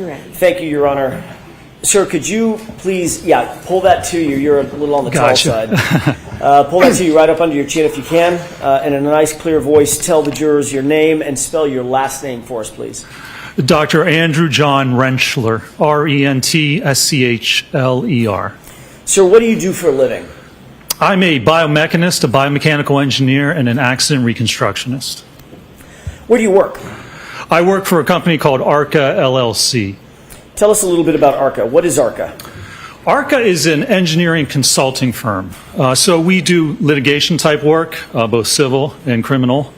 Thank you, Your Honor. Sir, could you please, pull that to you. You're a little on the tall side. Pull that to you right up under your chin if you can, and in a nice, clear voice, tell the jurors your name and spell your last name for us, please. Dr. Andrew John Rentschler, Rentschler. Sir, what do you do for a living? I'm a biomechanist, a biomechanical engineer, and an accident reconstructionist. Where do you work? I work for a company called ARCCA, LLC. Tell us a little bit about ARCCA. What is ARCCA? ARCCA is an engineering consulting firm. So we do litigation type work, both civil and criminal,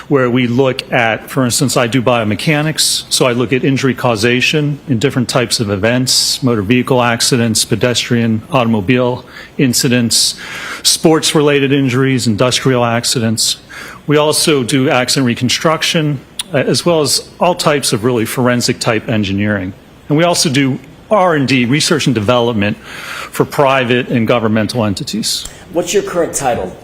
where we look at, for instance, I do biomechanics, so I look at injury causation in different types of events, motor vehicle accidents, pedestrian, automobile incidents, sports-related injuries, industrial accidents. We also do accident reconstruction, as well as all types of really forensic type engineering. And we also do R&D, research and development, for private and governmental entities. What's your current title?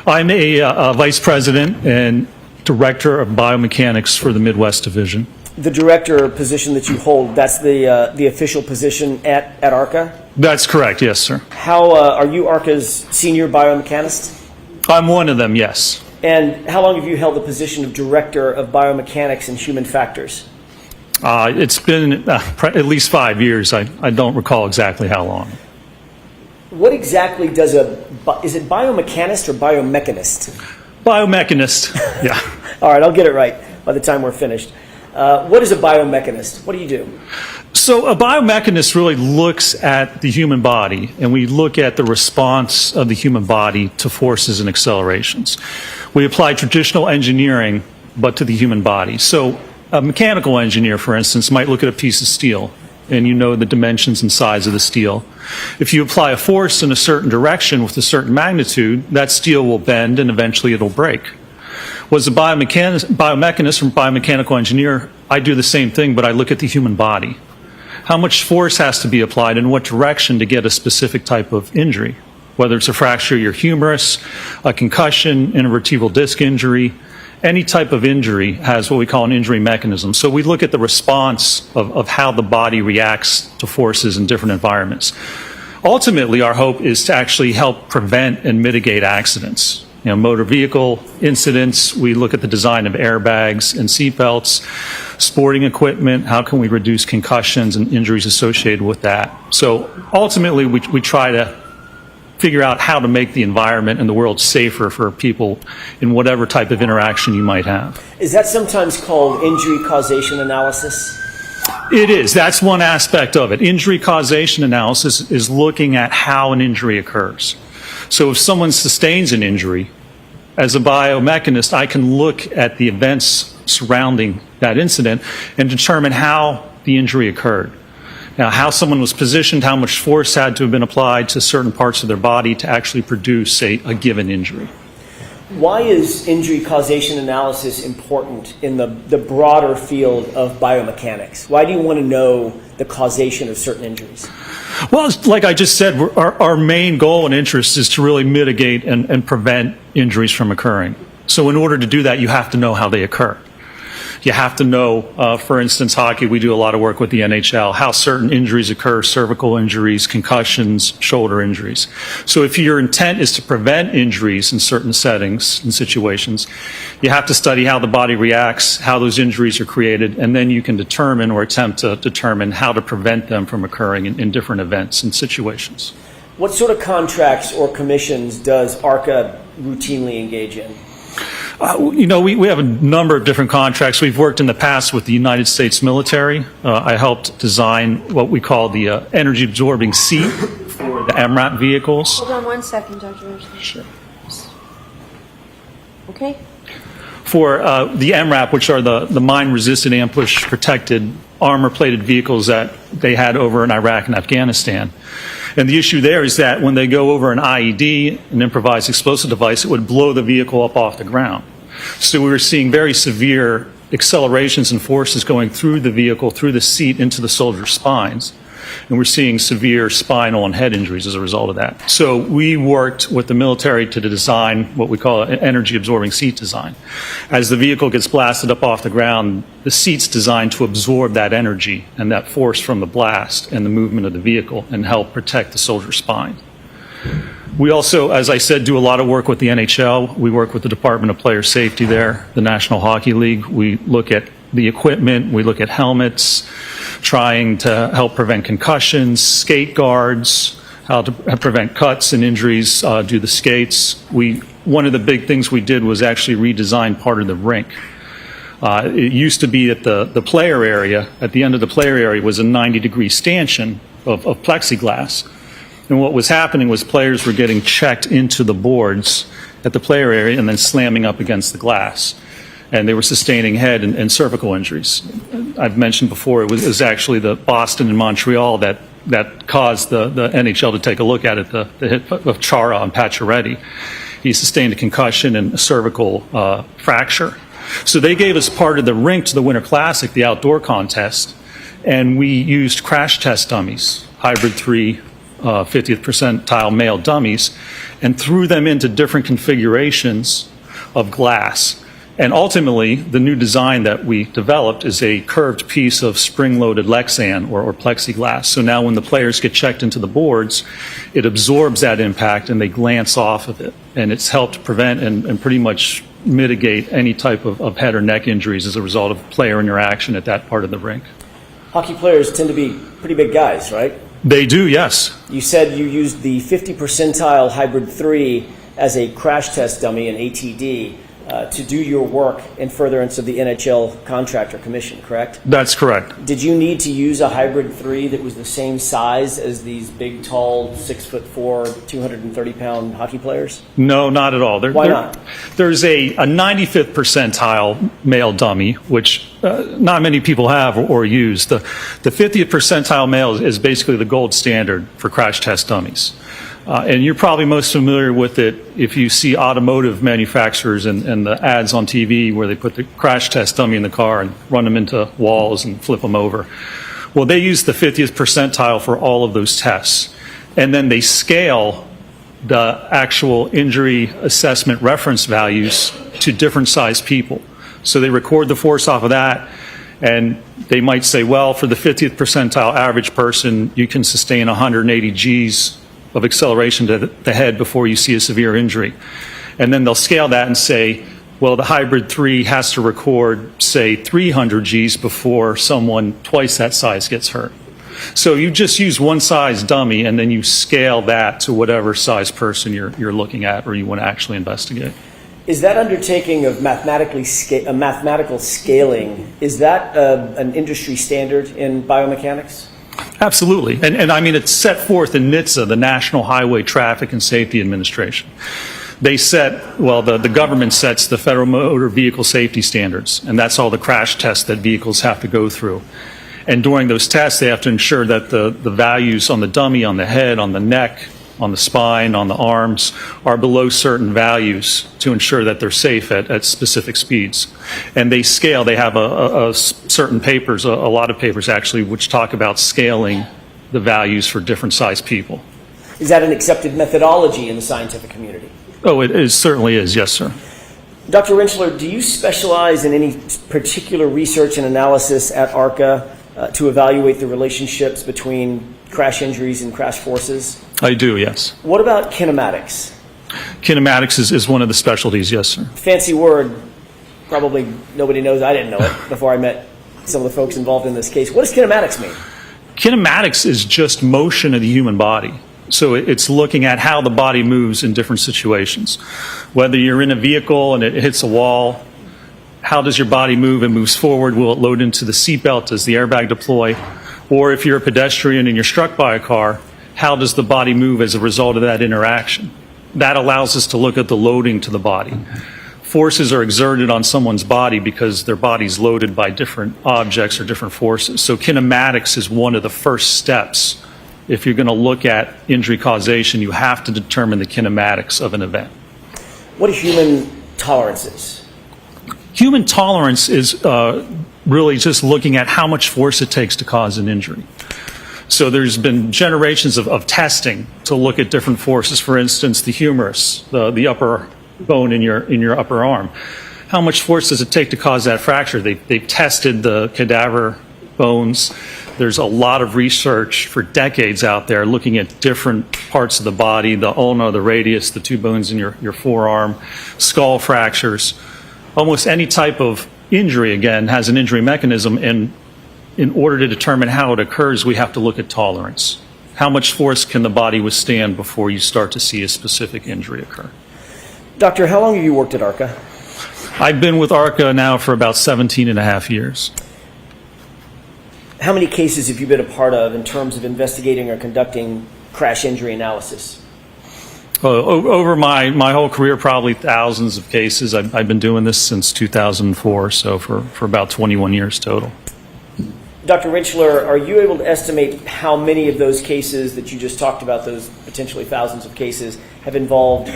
I'm a vice president and director of biomechanics for the Midwest Division. The director position that you hold, that's the official position at ARCCA? That's correct, yes, sir. How are you ARCCA's senior biomechanist? I'm one of them, yes. And how long have you held the position of Director of Biomechanics and Human Factors? It's been at least 5 years. I don't recall exactly how long. What exactly does is it biomechanist or biomechanist? Biomechanist, yeah. All right, I'll get it right by the time we're finished. What is a biomechanist? What do you do? So a biomechanist really looks at the human body, and we look at the response of the human body to forces and accelerations. We apply traditional engineering, but to the human body. So a mechanical engineer, for instance, might look at a piece of steel, and you know the dimensions and size of the steel. If you apply a force in a certain direction with a certain magnitude, that steel will bend and eventually it'll break. Was a biomechanist or biomechanical engineer, I do the same thing, but I look at the human body. How much force has to be applied in what direction to get a specific type of injury, whether it's a fracture of your humerus, a concussion, intervertebral disc injury. Any type of injury has what we call an injury mechanism. So we look at the response of how the body reacts to forces in different environments. Ultimately, our hope is to actually help prevent and mitigate accidents. You know, motor vehicle incidents, we look at the design of airbags and seatbelts, sporting equipment, how can we reduce concussions and injuries associated with that. So ultimately, we try to figure out how to make the environment and the world safer for people in whatever type of interaction you might have. Is that sometimes called injury causation analysis? It is. That's one aspect of it. Injury causation analysis is looking at how an injury occurs. So if someone sustains an injury, as a biomechanist, I can look at the events surrounding that incident and determine how the injury occurred. Now, how someone was positioned, how much force had to have been applied to certain parts of their body to actually produce a given injury. Why is injury causation analysis important in the broader field of biomechanics? Why do you want to know the causation of certain injuries? Well, like I just said, our main goal and interest is to really mitigate and prevent injuries from occurring. So in order to do that, you have to know how they occur. You have to know, for instance, hockey, we do a lot of work with the NHL, how certain injuries occur, cervical injuries, concussions, shoulder injuries. So if your intent is to prevent injuries in certain settings and situations, you have to study how the body reacts, how those injuries are created, and then you can determine or attempt to determine how to prevent them from occurring in different events and situations. What sort of contracts or commissions does ARCCA routinely engage in? We have a number of different contracts. We've worked in the past with the United States military. I helped design what we call the energy absorbing seat for the MRAP vehicles. Hold on one second, Dr. Rentschler. Sure. Okay. For the MRAP, which are the mine-resistant, ambush-protected, armor-plated vehicles that they had over in Iraq and Afghanistan. And the issue there is that when they go over an IED, an improvised explosive device, it would blow the vehicle up off the ground. So we were seeing very severe accelerations and forces going through the vehicle, through the seat, into the soldiers' spines. and we're seeing severe spinal and head injuries as a result of that. So we worked with the military to design what we call an energy-absorbing seat design. As the vehicle gets blasted up off the ground, the seat's designed to absorb that energy and that force from the blast and the movement of the vehicle and help protect the soldier's spine. We also, as I said, do a lot of work with the NHL. We work with the Department of Player Safety there, the National Hockey League. We look at the equipment, we look at helmets, trying to help prevent concussions, skate guards, how to prevent cuts and injuries due to the skates. One of the big things we did was actually redesign part of the rink. It used to be at the player area, at the end of the player area was a 90-degree stanchion of plexiglass. And what was happening was players were getting checked into the boards at the player area and then slamming up against the glass. And they were sustaining head and cervical injuries. I've mentioned before, it was actually the Boston and Montreal that caused the NHL to take a look at it, the hit of Chara on Pacioretty. He sustained a concussion and a cervical fracture. So they gave us part of the rink to the Winter Classic, the outdoor contest, and we used crash test dummies, hybrid 3, 50th percentile male dummies, and threw them into different configurations of glass. And ultimately, the new design that we developed is a curved piece of spring-loaded Lexan or plexiglass. So now when the players get checked into the boards, it absorbs that impact and they glance off of it. And it's helped prevent and pretty much mitigate any type of head or neck injuries as a result of player interaction at that part of the rink. Hockey players tend to be pretty big guys, right? They do, yes. You said you used the 50 percentile hybrid 3 as a crash test dummy, an ATD, to do your work in furtherance of the NHL contractor commission, correct? That's correct. Did you need to use a hybrid 3 that was the same size as these big, tall, 6'4", 230-pound hockey players? No, not at all. Why not? There's a 95th percentile male dummy, which not many people have or use. The 50th percentile male is basically the gold standard for crash test dummies. And you're probably most familiar with it if you see automotive manufacturers and the ads on TV where they put the crash test dummy in the car and run them into walls and flip them over. Well, they use the 50th percentile for all of those tests. And then they scale the actual injury assessment reference values to different size people. So they record the force off of that, and they might say, well, for the 50th percentile average person, you can sustain 180 Gs of acceleration to the head before you see a severe injury. And then they'll scale that and say, well, the hybrid 3 has to record, say, 300 Gs before someone twice that size gets hurt. So you just use one size dummy and then you scale that to whatever size person you're looking at or you want to actually investigate. Is that undertaking of mathematical scaling, is that an industry standard in biomechanics? Absolutely. And I mean, it's set forth in NHTSA, the National Highway Traffic and Safety Administration. They set, well, the government sets the Federal Motor Vehicle Safety Standards, and that's all the crash tests that vehicles have to go through. And during those tests, they have to ensure that the values on the dummy, on the head, on the neck, on the spine, on the arms, are below certain values to ensure that they're safe at specific speeds. And they scale, they have certain papers, a lot of papers actually, which talk about scaling the values for different size people. Is that an accepted methodology in the scientific community? Oh, it certainly is, yes, sir. Dr. Rentschler, do you specialize in any particular research and analysis at ARCCA to evaluate the relationships between crash injuries and crash forces? I do, yes. What about kinematics? Kinematics is one of the specialties, yes, sir. Fancy word, probably nobody knows. I didn't know it before I met some of the folks involved in this case. What does kinematics mean? Kinematics is just motion of the human body. So it's looking at how the body moves in different situations. Whether you're in a vehicle and it hits a wall, how does your body move? It moves forward. Will it load into the seatbelt? Does the airbag deploy? Or if you're a pedestrian and you're struck by a car, how does the body move as a result of that interaction? That allows us to look at the loading to the body. Forces are exerted on someone's body because their body's loaded by different objects or different forces. So kinematics is one of the first steps. If you're going to look at injury causation, you have to determine the kinematics of an event. What are human tolerances? Human tolerance is really just looking at how much force it takes to cause an injury. So there's been generations of testing to look at different forces. For instance, the humerus, the upper bone in your upper arm. How much force does it take to cause that fracture? They've tested the cadaver bones. There's a lot of research for decades out there looking at different parts of the body, the ulna, the radius, the two bones in your forearm, skull fractures. Almost any type of injury, again, has an injury mechanism, and in order to determine how it occurs, we have to look at tolerance. How much force can the body withstand before you start to see a specific injury occur? Doctor, how long have you worked at ARCCA? I've been with ARCCA now for about 17 and a half years. How many cases have you been a part of in terms of investigating or conducting crash injury analysis? Over my whole career, probably thousands of cases. I've been doing this since 2004, so for about 21 years total. Dr. Rentschler, are you able to estimate how many of those cases that you just talked about, those potentially thousands of cases, have involved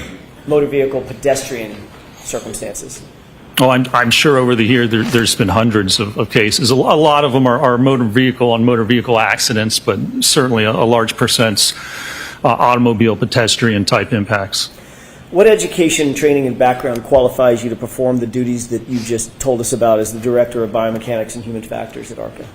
motor vehicle pedestrian circumstances? Oh, I'm sure over the year there's been hundreds of cases. A lot of them are motor vehicle accidents, but certainly a large percent's automobile pedestrian type impacts. What education, training, and background qualifies you to perform the duties that you just told us about as the Director of Biomechanics and Human Factors at ARCCA?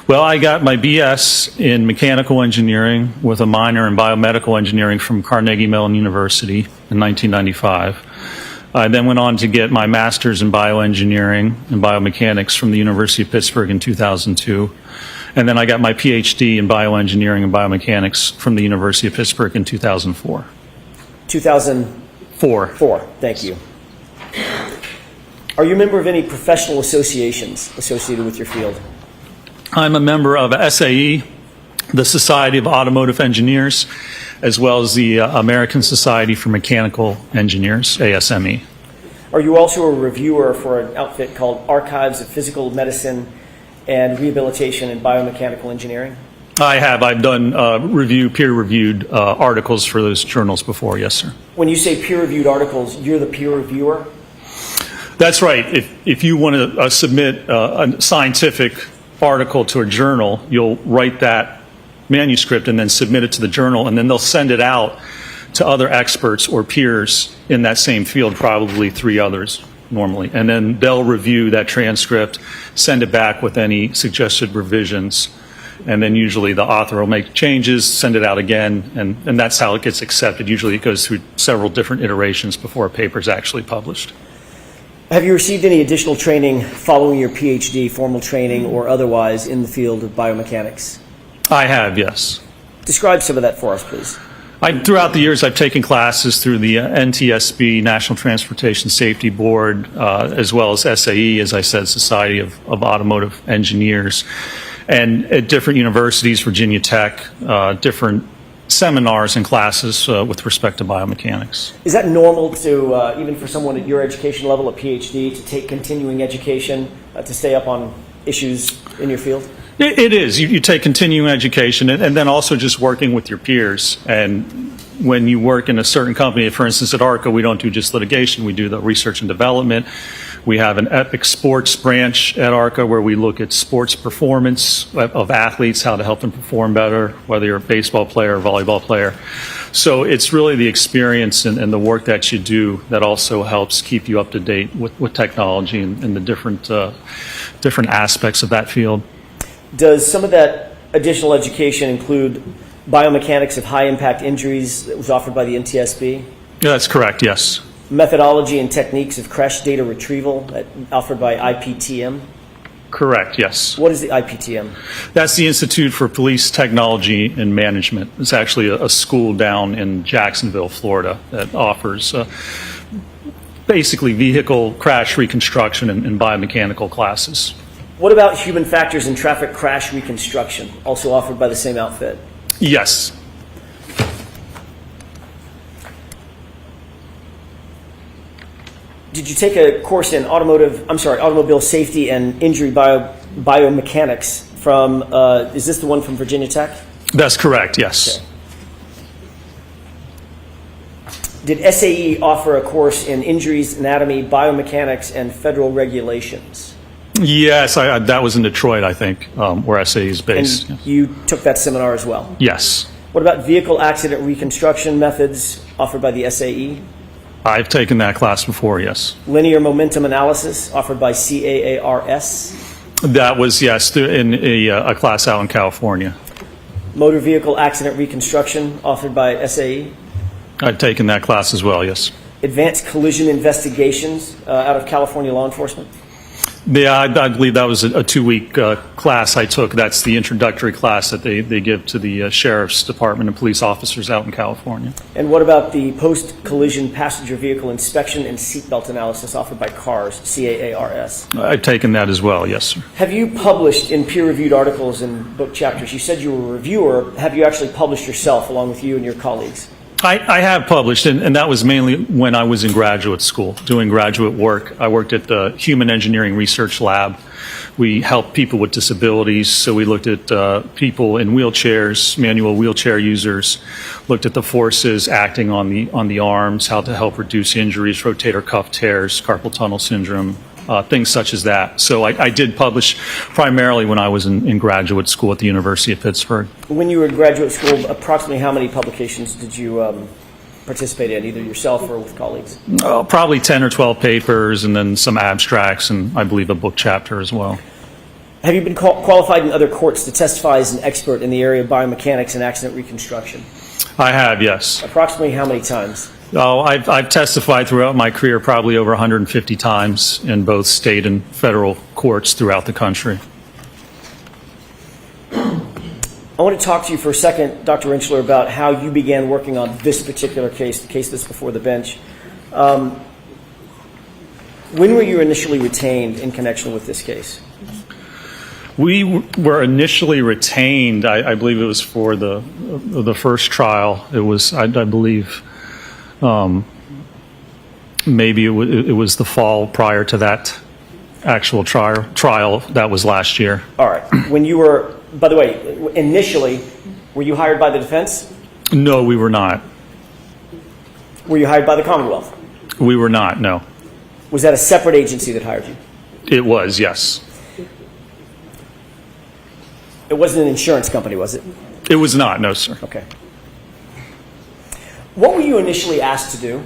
Well, I got my BS in mechanical engineering with a minor in biomedical engineering from Carnegie Mellon University in 1995. I then went on to get my master's in bioengineering and biomechanics from the University of Pittsburgh in 2002. And then I got my PhD in bioengineering and biomechanics from the University of Pittsburgh in 2004. 2004. Thank you. Are you a member of any professional associations associated with your field? I'm a member of SAE, the Society of Automotive Engineers, as well as the American Society for Mechanical Engineers, ASME. Are you also a reviewer for an outfit called Archives of Physical Medicine and Rehabilitation in Biomechanical Engineering? I have. I've done peer-reviewed articles for those journals before, yes, sir. When you say peer-reviewed articles, you're the peer reviewer? That's right. If you want to submit a scientific article to a journal, you'll write that manuscript and then submit it to the journal, and then they'll send it out to other experts or peers in that same field, probably 3 others normally, and then they'll review that transcript, send it back with any suggested revisions, and then usually the author will make changes, send it out again, and that's how it gets accepted. Usually it goes through several different iterations before a paper is actually published. Have you received any additional training following your PhD, formal training or otherwise, in the field of biomechanics? I have, yes. Describe some of that for us, please. Throughout the years, I've taken classes through the NTSB, National Transportation Safety Board, as well as SAE, as I said, Society of Automotive Engineers, and at different universities, Virginia Tech, different seminars and classes with respect to biomechanics. Is that normal to, even for someone at your education level, a PhD, to take continuing education to stay up on issues in your field? It is. You take continuing education and then also just working with your peers. And when you work in a certain company, for instance, at ARCCA, we don't do just litigation. We do the research and development. We have an epic sports branch at ARCCA where we look at sports performance of athletes, how to help them perform better, whether you're a baseball player or volleyball player. So it's really the experience and the work that you do that also helps keep you up to date with technology and the different aspects of that field. Does some of that additional education include biomechanics of high-impact injuries that was offered by the NTSB? Yeah, that's correct, yes. Methodology and techniques of crash data retrieval offered by IPTM? Correct, yes. What is the IPTM? That's the Institute for Police Technology and Management. It's actually a school down in Jacksonville, Florida, that offers basically vehicle crash reconstruction and biomechanical classes. What about human factors in traffic crash reconstruction, also offered by the same outfit? Yes. Did you take a course in automobile safety and injury biomechanics from, is this the one from Virginia Tech? That's correct, yes. Okay. Did SAE offer a course in injuries, anatomy, biomechanics, and federal regulations? Yes, that was in Detroit, I think, where SAE is based. And you took that seminar as well? Yes. What about vehicle accident reconstruction methods offered by the SAE? I've taken that class before, yes. Linear momentum analysis offered by CAARS? That was, yes, in a class out in California. Motor vehicle accident reconstruction offered by SAE? I've taken that class as well, yes. Advanced collision investigations out of California law enforcement? Yeah, I believe that was a 2-week class I took. That's the introductory class that they give to the sheriff's department and police officers out in California. And what about the post-collision passenger vehicle inspection and seatbelt analysis offered by CARS, C-A-A-R-S? I've taken that as well, yes, sir. Have you published in peer-reviewed articles and book chapters? You said you were a reviewer. Have you actually published yourself along with you and your colleagues? I have published, and that was mainly when I was in graduate school, doing graduate work. I worked at the Human Engineering Research Lab. We helped people with disabilities, so we looked at people in wheelchairs, manual wheelchair users, looked at the forces acting on the arms, how to help reduce injuries, rotator cuff tears, carpal tunnel syndrome, things such as that. So I did publish primarily when I was in graduate school at the University of Pittsburgh. When you were in graduate school, approximately how many publications did you participate in, either yourself or with colleagues? Probably 10 or 12 papers, and then some abstracts, and I believe a book chapter as well. Have you been qualified in other courts to testify as an expert in the area of biomechanics and accident reconstruction? I have, yes. Approximately how many times? Oh, I've testified throughout my career probably over 150 times in both state and federal courts throughout the country. I want to talk to you for a second, Dr. Rentschler, about how you began working on this particular case, the case that's before the bench. When were you initially retained in connection with this case? We were initially retained, I believe it was for the first trial. It was, I believe, maybe it was the fall prior to that actual trial that was last year. All right. When you were, by the way, initially, were you hired by the defense? No, we were not. Were you hired by the Commonwealth? We were not, no. Was that a separate agency that hired you? It was, yes. It wasn't an insurance company, was it? It was not, no, sir. Okay. What were you initially asked to do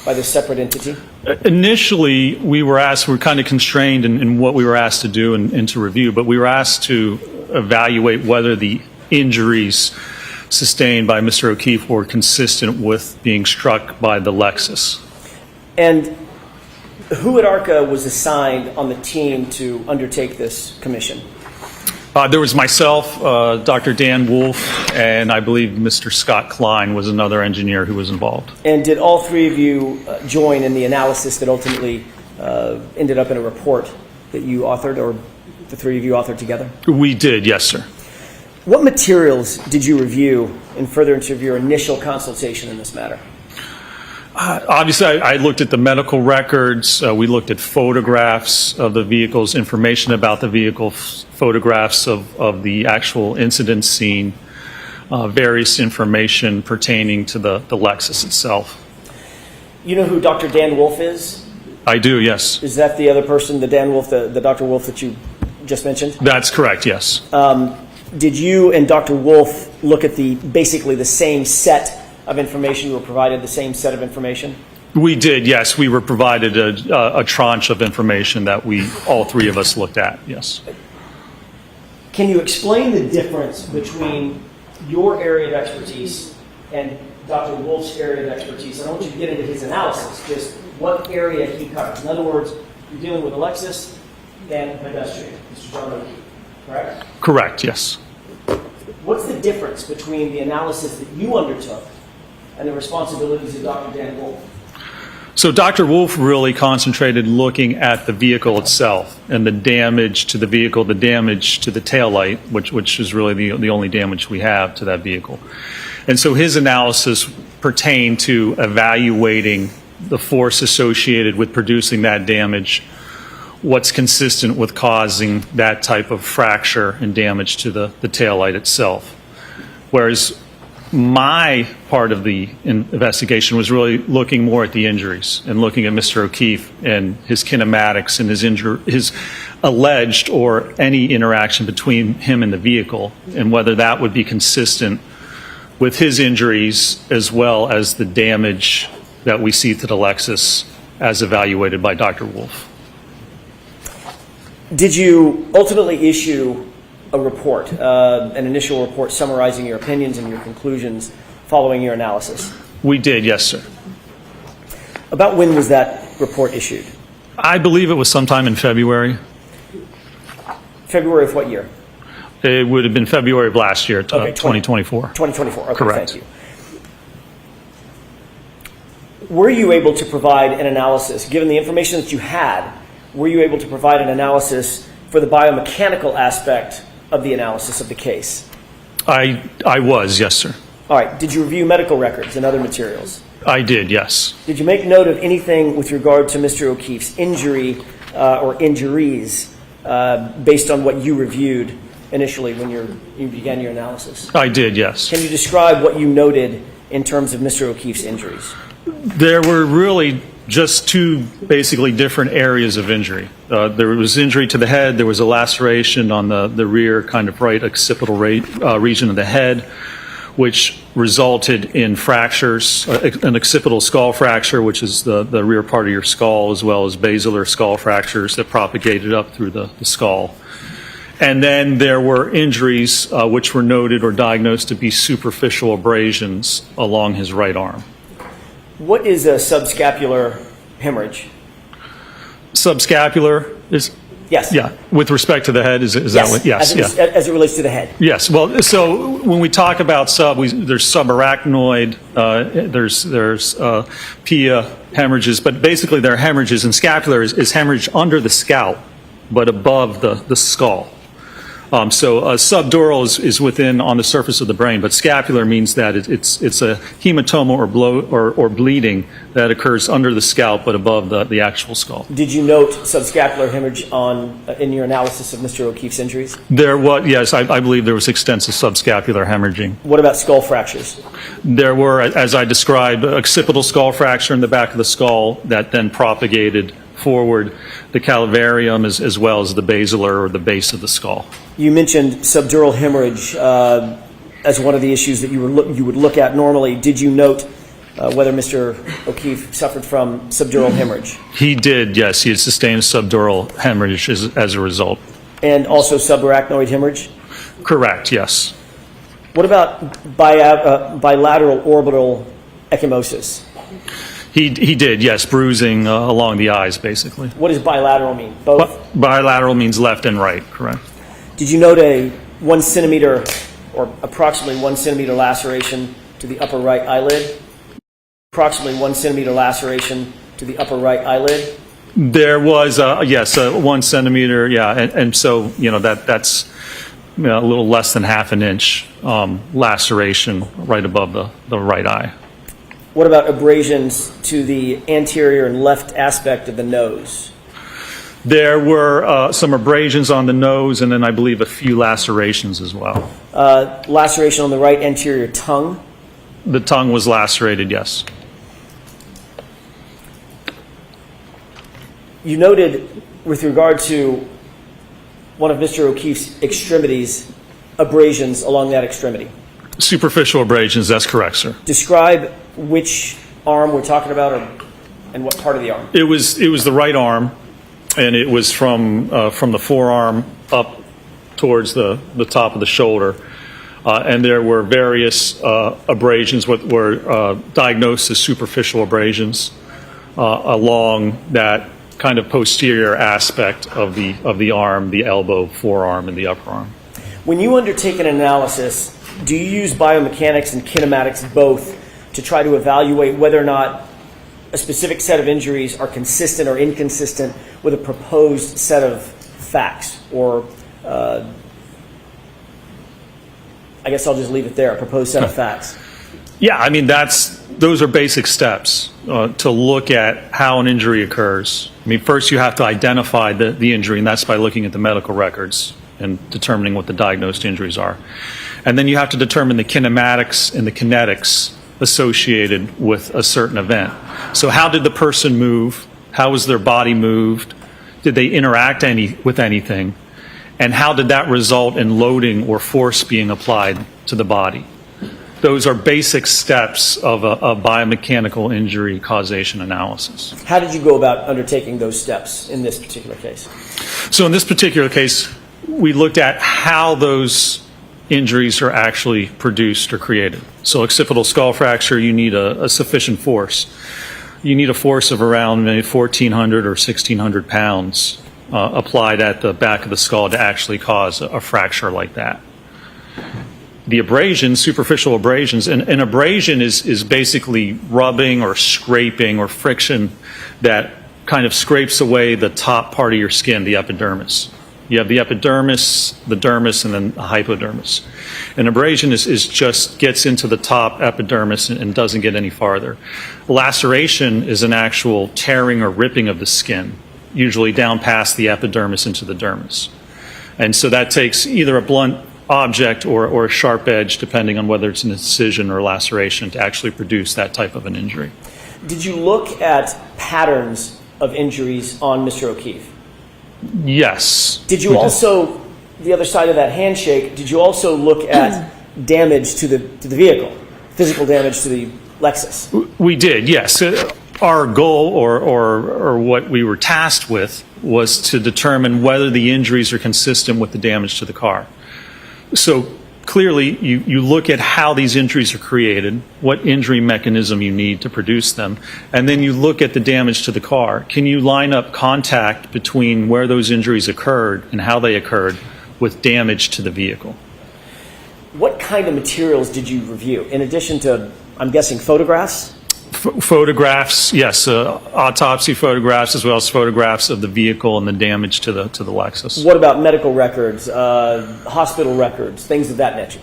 by this separate entity? Initially, we were kind of constrained in what we were asked to do and to review, but we were asked to evaluate whether the injuries sustained by Mr. O'Keefe were consistent with being struck by the Lexus. And who at ARCCA was assigned on the team to undertake this commission? There was myself, Dr. Dan Wolfe, and I believe Mr. Scott Klein was another engineer who was involved. And did all three of you join in the analysis that ultimately ended up in a report that you authored, or the three of you authored together? We did, yes, sir. What materials did you review in furtherance of your initial consultation in this matter? Obviously, I looked at the medical records. We looked at photographs of the vehicles, information about the vehicle, photographs of the actual incident scene, various information pertaining to the Lexus itself. You know who Dr. Dan Wolfe is? I do, yes. Is that the other person, the Dan Wolfe, the Dr. Wolfe that you just mentioned? That's correct, yes. Did you and Dr. Wolfe look at basically the same set of information? You were provided the same set of information? We did, yes. We were provided a tranche of information that all three of us looked at, yes. Can you explain the difference between your area of expertise and Dr. Wolfe's area of expertise? I don't want you to get into his analysis, just what area he covers. In other words, you're dealing with a Lexus and a pedestrian, Mr. John O'Keefe, correct? Correct, yes. What's the difference between the analysis that you undertook and the responsibilities of Dr. Dan Wolfe? So Dr. Wolfe really concentrated looking at the vehicle itself and the damage to the vehicle, the damage to the taillight, which is really the only damage we have to that vehicle. And so his analysis pertained to evaluating the force associated with producing that damage, what's consistent with causing that type of fracture and damage to the taillight itself. Whereas my part of the investigation was really looking more at the injuries and looking at Mr. O'Keefe and his kinematics and his alleged or any interaction between him and the vehicle, and whether that would be consistent with his injuries as well as the damage that we see to the Lexus as evaluated by Dr. Wolfe. Did you ultimately issue a report, an initial report summarizing your opinions and your conclusions following your analysis? We did, yes, sir. About when was that report issued? I believe it was sometime in February. February of what year? It would have been February of last year, Okay, 2024. 2024, okay, Correct. thank you. Were you able to provide an analysis, given the information that you had, were you able to provide an analysis for the biomechanical aspect of the analysis of the case? I was, yes, sir. All right, did you review medical records and other materials? I did, yes. Did you make note of anything with regard to Mr. O'Keefe's injury or injuries based on what you reviewed initially when you began your analysis? I did, yes. Can you describe what you noted in terms of Mr. O'Keefe's injuries? There were really just two basically different areas of injury. There was injury to the head. There was a laceration on the rear kind of right occipital region of the head, which resulted in fractures, an occipital skull fracture, which is the rear part of your skull, as well as basilar skull fractures that propagated up through the skull. And then there were injuries which were noted or diagnosed to be superficial abrasions along his right arm. What is a subscapular hemorrhage? Subscapular is? Yes. Yeah. With respect to the head, is that what? Yes. As it relates to the head. Yes. Well, so when we talk about there's subarachnoid, there's pia hemorrhages, but basically they're hemorrhages, and scapular is hemorrhage under the scalp, but above the skull. So subdural is within on the surface of the brain, but scapular means that it's a hematoma or bleeding that occurs under the scalp but above the actual skull. Did you note subscapular hemorrhage in your analysis of Mr. O'Keefe's injuries? Yes, I believe there was extensive subscapular hemorrhaging. What about skull fractures? There were, as I described, occipital skull fracture in the back of the skull that then propagated forward, the calvarium as well as the basilar or the base of the skull. You mentioned subdural hemorrhage as one of the issues that you would look at normally. Did you note whether Mr. O'Keefe suffered from subdural hemorrhage? He did, yes. He had sustained subdural hemorrhage as a result. And also subarachnoid hemorrhage? Correct, yes. What about bilateral orbital ecchymosis? He did, yes, bruising along the eyes, basically. What does bilateral mean? Both? Bilateral means left and right, correct. Did you note a 1 centimeter or approximately 1 centimeter laceration to the upper right eyelid? Approximately 1 centimeter laceration to the upper right eyelid? There was, yes, 1 centimeter, yeah, and so, that's a little less than half an inch laceration right above the right eye. What about abrasions to the anterior and left aspect of the nose? There were some abrasions on the nose, and then I believe a few lacerations as well. Laceration on the right anterior tongue? The tongue was lacerated, yes. You noted, with regard to one of Mr. O'Keefe's extremities, abrasions along that extremity. Superficial abrasions, that's correct, sir. Describe which arm we're talking about and what part of the arm. It was the right arm, and it was from the forearm up towards the top of the shoulder. And there were various abrasions what were diagnosed as superficial abrasions along that kind of posterior aspect of the arm, the elbow, forearm, and the upper arm. When you undertake an analysis, do you use biomechanics and kinematics both to try to evaluate whether or not a specific set of injuries are consistent or inconsistent with a proposed set of facts? Or I guess I'll just leave it there, a proposed set of facts. Yeah, I mean, those are basic steps to look at how an injury occurs. I mean, first you have to identify the injury, and that's by looking at the medical records and determining what the diagnosed injuries are. And then you have to determine the kinematics and the kinetics associated with a certain event. So how did the person move? How was their body moved? Did they interact with anything? And how did that result in loading or force being applied to the body? Those are basic steps of a biomechanical injury causation analysis. How did you go about undertaking those steps in this particular case? So in this particular case, we looked at how those injuries are actually produced or created. So occipital skull fracture, you need a sufficient force. You need a force of around maybe 1,400 or 1,600 pounds applied at the back of the skull to actually cause a fracture like that. The abrasions, superficial abrasions, and an abrasion is basically rubbing or scraping or friction that kind of scrapes away the top part of your skin, the epidermis. You have the epidermis, the dermis, and then the hypodermis. An abrasion is just gets into the top epidermis and doesn't get any farther. Laceration is an actual tearing or ripping of the skin, usually down past the epidermis into the dermis. And so that takes either a blunt object or a sharp edge, depending on whether it's an incision or laceration, to actually produce that type of an injury. Did you look at patterns of injuries on Mr. O'Keefe? Yes. Did you also, the other side of that handshake, did you also look at damage to the vehicle, physical damage to the Lexus? We did, yes. Our goal or what we were tasked with was to determine whether the injuries are consistent with the damage to the car. So clearly, you look at how these injuries are created, what injury mechanism you need to produce them, and then you look at the damage to the car. Can you line up contact between where those injuries occurred and how they occurred with damage to the vehicle? What kind of materials did you review, in addition to, I'm guessing, photographs? Photographs, yes, autopsy photographs, as well as photographs of the vehicle and the damage to the Lexus. What about medical records, hospital records, things of that nature?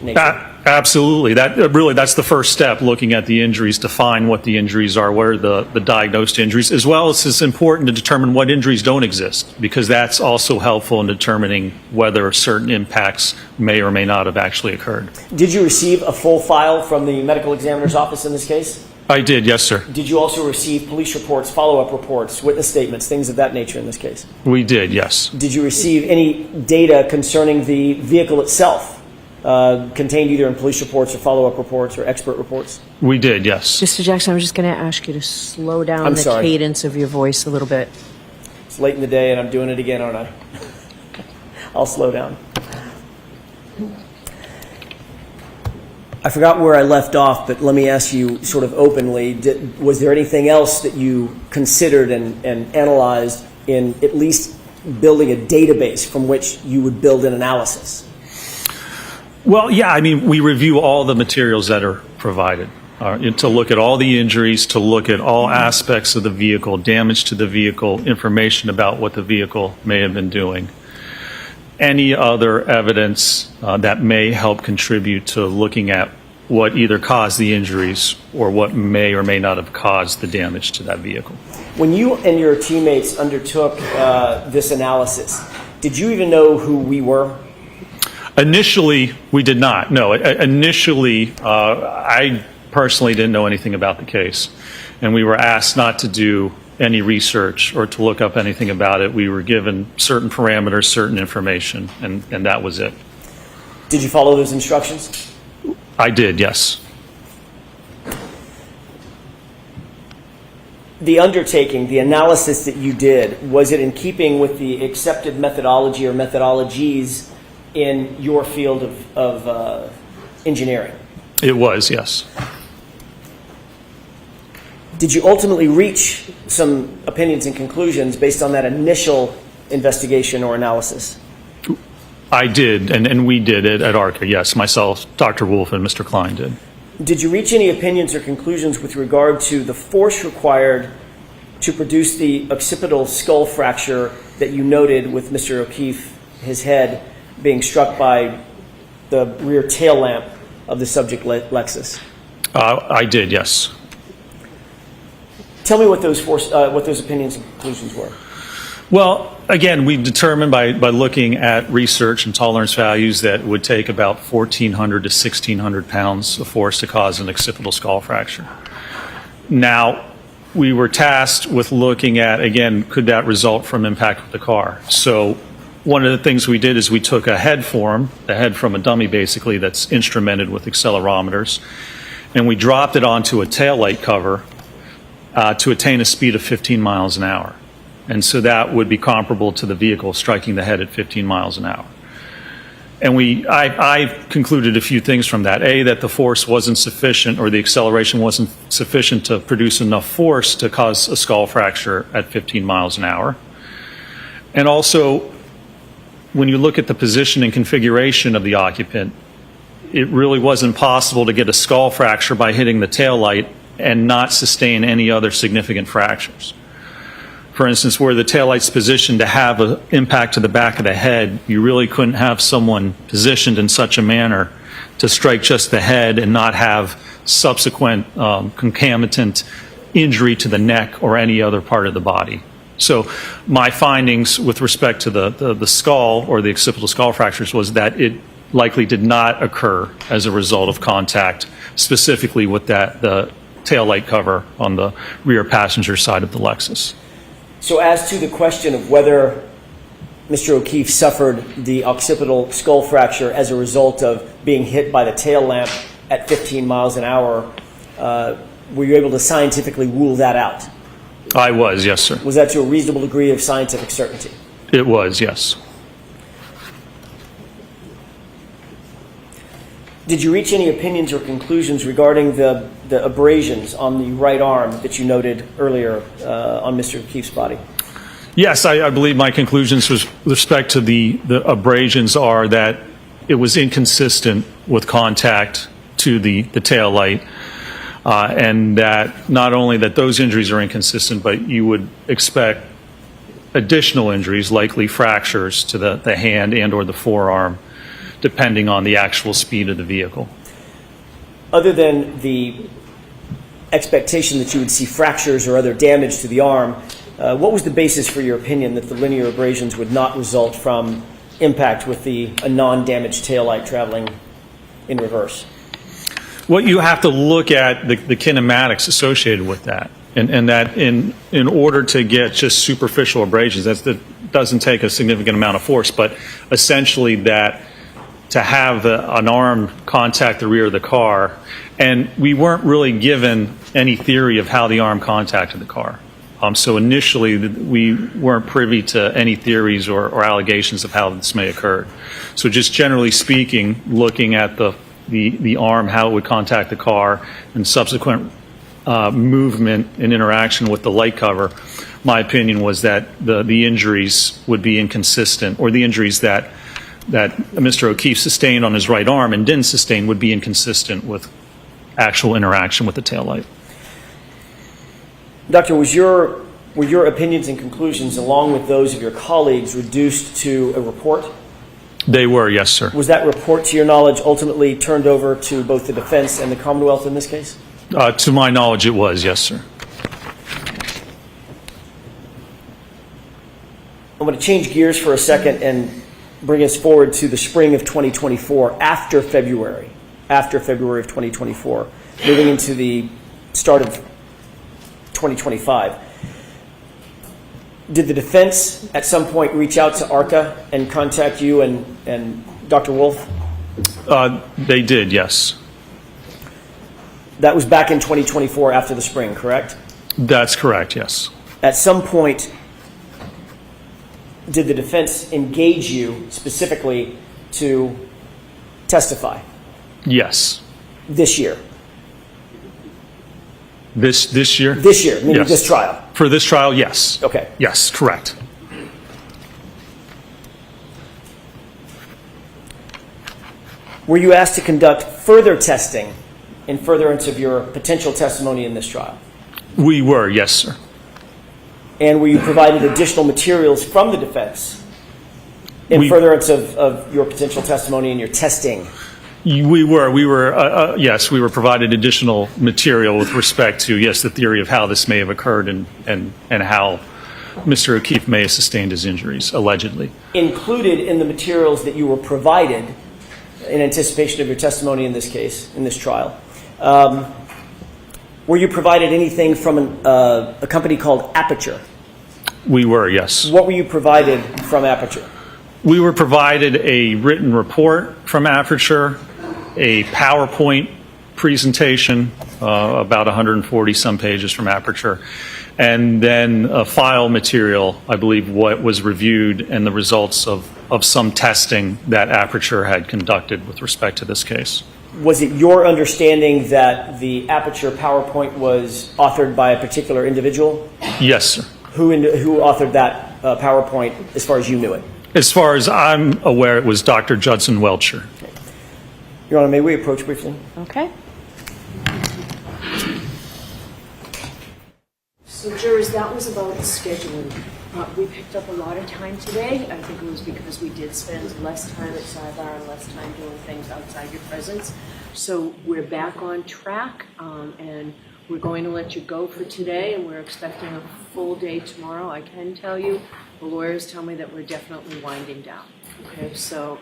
Absolutely. That's the first step, looking at the injuries to find what the injuries are, what are the diagnosed injuries, as well as it's important to determine what injuries don't exist, because that's also helpful in determining whether certain impacts may or may not have actually occurred. Did you receive a full file from the medical examiner's office in this case? I did, yes, sir. Did you also receive police reports, follow-up reports, witness statements, things of that nature in this case? We did, yes. Did you receive any data concerning the vehicle itself, contained either in police reports or follow-up reports or expert reports? We did, yes. Mr. Jackson, I'm just going to ask you to slow down cadence of your voice a little bit. It's late in the day and I'm doing it again, aren't I? I'll slow down. I forgot where I left off, but let me ask you sort of openly, was there anything else that you considered and analyzed in at least building a database from which you would build an analysis? Well, yeah, I mean, we review all the materials that are provided to look at all the injuries, to look at all aspects of the vehicle, damage to the vehicle, information about what the vehicle may have been doing. Any other evidence that may help contribute to looking at what either caused the injuries or what may or may not have caused the damage to that vehicle. When you and your teammates undertook this analysis, did you even know who we were? Initially, we did not. No, initially, I personally didn't know anything about the case, and we were asked not to do any research or to look up anything about it. We were given certain parameters, certain information, and that was it. Did you follow those instructions? I did, yes. The undertaking, the analysis that you did, was it in keeping with the accepted methodology or methodologies in your field of engineering? It was, yes. Did you ultimately reach some opinions and conclusions based on that initial investigation or analysis? I did, and we did it at ARCCA, yes. Myself, Dr. Wolfe, and Mr. Klein did. Did you reach any opinions or conclusions with regard to the force required to produce the occipital skull fracture that you noted with Mr. O'Keefe, his head being struck by the rear tail lamp of the subject Lexus? I did, yes. Tell me what those opinions and conclusions were. Well, again, we determined by looking at research and tolerance values that it would take about 1,400 to 1,600 pounds of force to cause an occipital skull fracture. Now, we were tasked with looking at, again, could that result from impact with the car? So one of the things we did is we took a head form, the head from a dummy basically that's instrumented with accelerometers, and we dropped it onto a taillight cover to attain a speed of 15 miles an hour. And so that would be comparable to the vehicle striking the head at 15 miles an hour. And I concluded a few things from that. A, that the force wasn't sufficient, or the acceleration wasn't sufficient to produce enough force to cause a skull fracture at 15 miles an hour. And also, when you look at the position and configuration of the occupant, it really wasn't possible to get a skull fracture by hitting the taillight and not sustain any other significant fractures. For instance, where the taillight's positioned to have an impact to the back of the head, you really couldn't have someone positioned in such a manner to strike just the head and not have subsequent concomitant injury to the neck or any other part of the body. So my findings with respect to the skull or the occipital skull fractures was that it likely did not occur as a result of contact, specifically with the taillight cover on the rear passenger side of the Lexus. So as to the question of whether Mr. O'Keefe suffered the occipital skull fracture as a result of being hit by the tail lamp at 15 miles an hour, were you able to scientifically rule that out? I was, yes, sir. Was that to a reasonable degree of scientific certainty? It was, yes. Did you reach any opinions or conclusions regarding the abrasions on the right arm that you noted earlier on Mr. O'Keefe's body? Yes, I believe my conclusions with respect to the abrasions are that it was inconsistent with contact to the tail light, and that not only that those injuries are inconsistent, but you would expect additional injuries, likely fractures to the hand and or the forearm, depending on the actual speed of the vehicle. Other than the expectation that you would see fractures or other damage to the arm, what was the basis for your opinion that the linear abrasions would not result from impact with a non-damaged taillight traveling in reverse? What you have to look at the kinematics associated with that, and that in order to get just superficial abrasions, that doesn't take a significant amount of force, but essentially that to have an arm contact the rear of the car, and we weren't really given any theory of how the arm contacted the car. So initially, we weren't privy to any theories or allegations of how this may occur. So just generally speaking, looking at the arm, how it would contact the car, and subsequent movement and interaction with the light cover, my opinion was that the injuries would be inconsistent, or the injuries that Mr. O'Keefe sustained on his right arm and didn't sustain would be inconsistent with actual interaction with the taillight. Doctor, were your opinions and conclusions, along with those of your colleagues, reduced to a report? They were, yes, sir. Was that report, to your knowledge, ultimately turned over to both the defense and the Commonwealth in this case? To my knowledge, it was, yes, sir. I'm going to change gears for a second and bring us forward to the spring of 2024, after February of 2024, moving into the start of 2025. Did the defense at some point reach out to ARCCA and contact you and Dr. Wolfe? They did, yes. That was back in 2024 after the spring, correct? That's correct, yes. At some point, did the defense engage you specifically to testify? Yes. This year? This year? This year, meaning yes. this trial? For this trial, yes. Okay. Yes, correct. Were you asked to conduct further testing in furtherance of your potential testimony in this trial? We were, yes, sir. And were you provided additional materials from the defense in furtherance of your potential testimony and your testing? We were, yes, we were provided additional material with respect to, yes, the theory of how this may have occurred and how Mr. O'Keefe may have sustained his injuries, allegedly. Included in the materials that you were provided in anticipation of your testimony in this case, in this trial, Were you provided anything from a company called Aperture? We were, yes. What were you provided from Aperture? We were provided a written report from Aperture, a PowerPoint presentation, about 140 some pages from Aperture, and then a file material, I believe what was reviewed, and the results of some testing that Aperture had conducted with respect to this case. Was it your understanding that the Aperture PowerPoint was authored by a particular individual? Yes, sir. Who authored that PowerPoint as far as you knew it? As far as I'm aware, it was Dr. Judson Welcher. Okay. Your Honor, may we approach briefly? Okay. So, jurors, that was about scheduling. We picked up a lot of time today. I think it was because we did spend less time at sidebar and less time doing things outside your presence. So we're back on track, and we're going to let you go for today, and we're expecting a full day tomorrow. I can tell you, the lawyers tell me that we're definitely winding down. Okay, so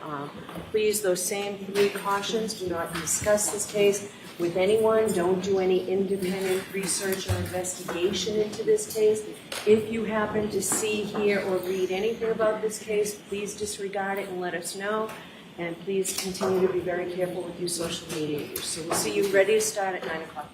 please, those same 3 cautions: do not discuss this case with anyone. Don't do any independent research or investigation into this case. If you happen to see, hear, or read anything about this case, please disregard it and let us know. And please continue to be very careful with your social media use. So we'll see you ready to start at 9 o'clock.